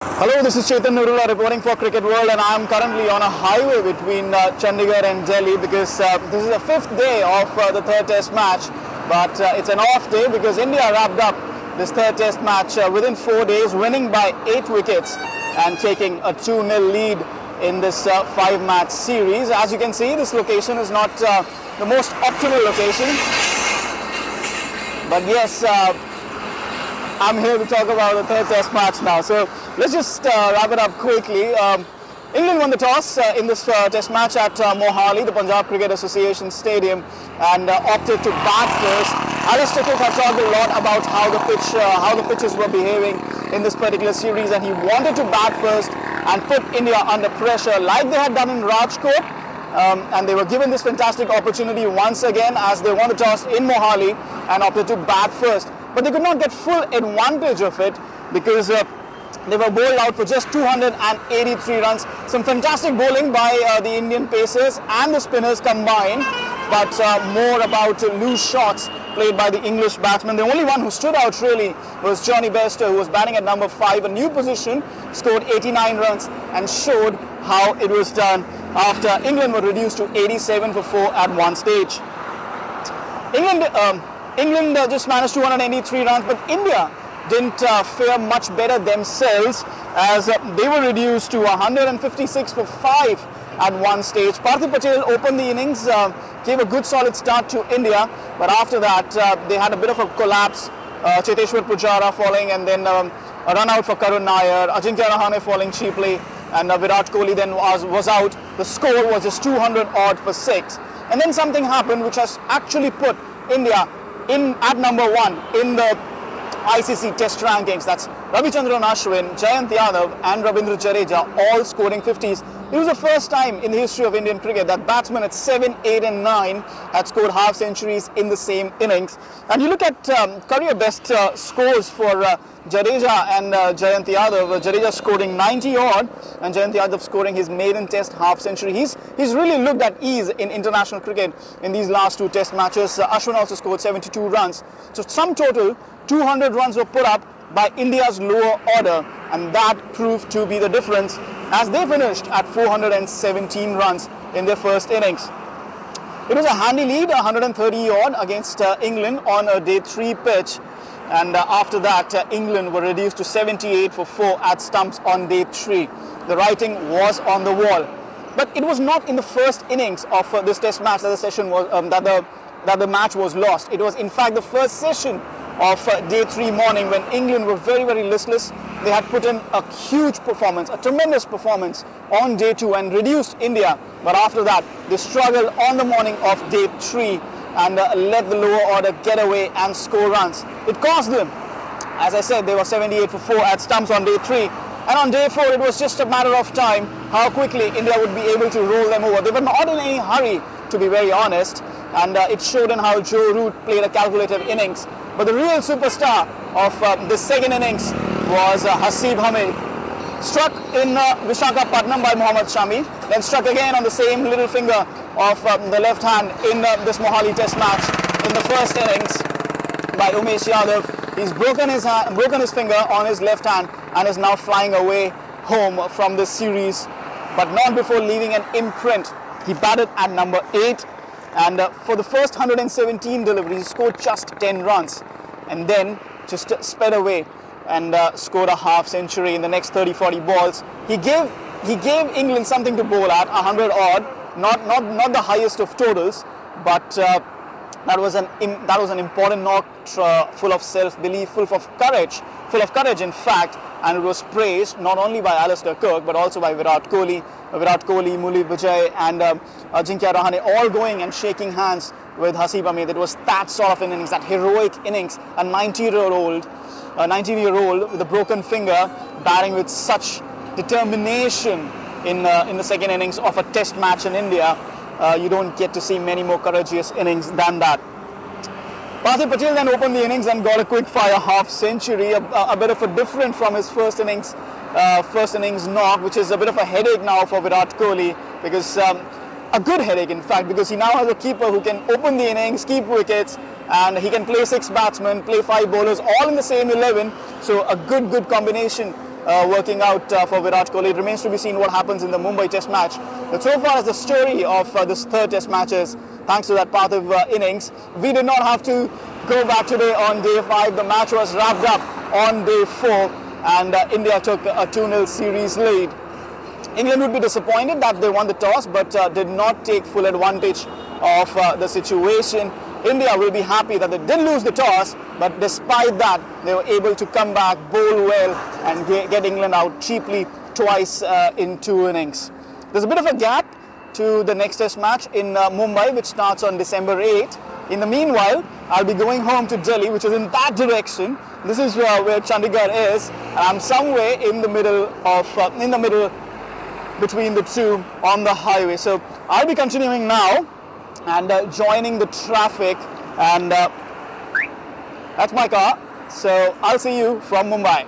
Hello, this is Chetan Narula reporting for Cricket World, and I am currently on a highway between Chandigarh and Delhi because this is the fifth day of the third test match, but it's an off day because India wrapped up this third test match within 4 days, winning by 8 wickets and taking a 2-0 lead in this 5-match series. As you can see, this location is not the most optimal location, but yes, I'm here to talk about the third test match now. So let's just wrap it up quickly. England won the toss in this test match at Mohali, the Punjab Cricket Association Stadium, and opted to bat first. Alistair Cook had talked a lot about how the pitches were behaving in this particular series, and he wanted to bat first and put India under pressure like they had done in Rajkot. And they were given this fantastic opportunity once again as they won the toss in Mohali and opted to bat first. But they could not get full advantage of it because they were bowled out for just 283 runs. Some fantastic bowling by the Indian pacers and the spinners combined, but more about loose shots played by the English batsmen. The only one who stood out really was Johnny Bairstow, who was batting at number 5, a new position, scored 89 runs and showed how it was done after England were reduced to 87 for 4 at one stage. England just managed 283 runs, but India didn't fare much better themselves as they were reduced to 156 for 5 at one stage. Parthiv Patel opened the innings, gave a good solid start to India, but after that they had a bit of a collapse. Cheteshwar Pujara falling, and then a run out for Karun Nair, Ajinkya Rahane falling cheaply, and Virat Kohli then was out. The score was just 200 odd for 6. And then something happened which has actually put India in at number 1 in the ICC Test rankings. That's Ravichandran Ashwin, Jayant Yadav and Ravindra Jadeja all scoring 50s. It was the first time in the history of Indian cricket that batsmen at 7, 8 and 9 had scored half centuries in the same innings. And you look at career best scores for Jadeja and Jayant Yadav. Jadeja scoring 90 odd and Jayant Yadav scoring his maiden test half century. He's really looked at ease in international cricket in these last 2 test matches. Ashwin also scored 72 runs. So sum total 200 runs were put up by India's lower order, and that proved to be the difference as they finished at 417 runs in their first innings. It was a handy lead, 130 odd against England on a day 3 pitch, and after that England were reduced to 78 for 4 at stumps on day 3. The writing was on the wall, but it was not in the first innings of this test match that the session was that the match was lost. It was in fact the first session of day 3 morning when England were very, very listless. They had put in a huge performance, a tremendous performance on day 2 and reduced India. But after that, they struggled on the morning of day 3 and let the lower order get away and score runs. It cost them. As I said, they were 78 for 4 at stumps on day 3. And on day 4, it was just a matter of time how quickly India would be able to roll them over. They were not in any hurry, to be very honest. And it showed in how Joe Root played a calculated innings. But the real superstar of the second innings was Haseeb Hamid. Struck in Visakhapatnam by Mohammad Shami, then struck again on the same little finger of the left hand in this Mohali Test match in the first innings by Umesh Yadav. He's broken his finger on his left hand and is now flying away home from this series, but not before leaving an imprint. He batted at number 8. And for the first 117 deliveries, he scored just 10 runs and then just sped away and scored a half century in the next 30-40 balls. He gave England something to bowl at, 100 odd, not the highest of totals, but that was an important knock, full of self-belief, full of courage in fact, and it was praised not only by Alistair Cook but also by Virat Kohli, Murali Vijay and Ajinkya Rahane all going and shaking hands with Haseeb Hamid. It was that sort of an innings, that heroic innings, a 19-year-old with a broken finger batting with such determination in the second innings of a test match in India. You don't get to see many more courageous innings than that. Parthiv Patel then opened the innings and got a quick-fire half century, a bit of a different from his first innings knock, which is a bit of a headache now for Virat Kohli, because a good headache in fact, because he now has a keeper who can open the innings, keep wickets, and he can play 6 batsmen, play 5 bowlers, all in the same 11. So a good combination working out for Virat Kohli. It remains to be seen what happens in the Mumbai Test match. But so far as the story of this third Test match is, thanks to that Parthiv innings, we did not have to go back today on day 5. The match was wrapped up on day 4 and India took a 2-0 series lead. England would be disappointed that they won the toss but did not take full advantage of the situation. India will be happy that they did lose the toss, but despite that they were able to come back, bowl well and get England out cheaply twice in 2 innings. There's a bit of a gap to the next Test match in Mumbai, which starts on December 8th. In the meanwhile, I'll be going home to Delhi, which is in that direction. This is where Chandigarh is, and I'm somewhere in the middle between the two on the highway. So I'll be continuing now and joining the traffic, and that's my car. So I'll see you from Mumbai.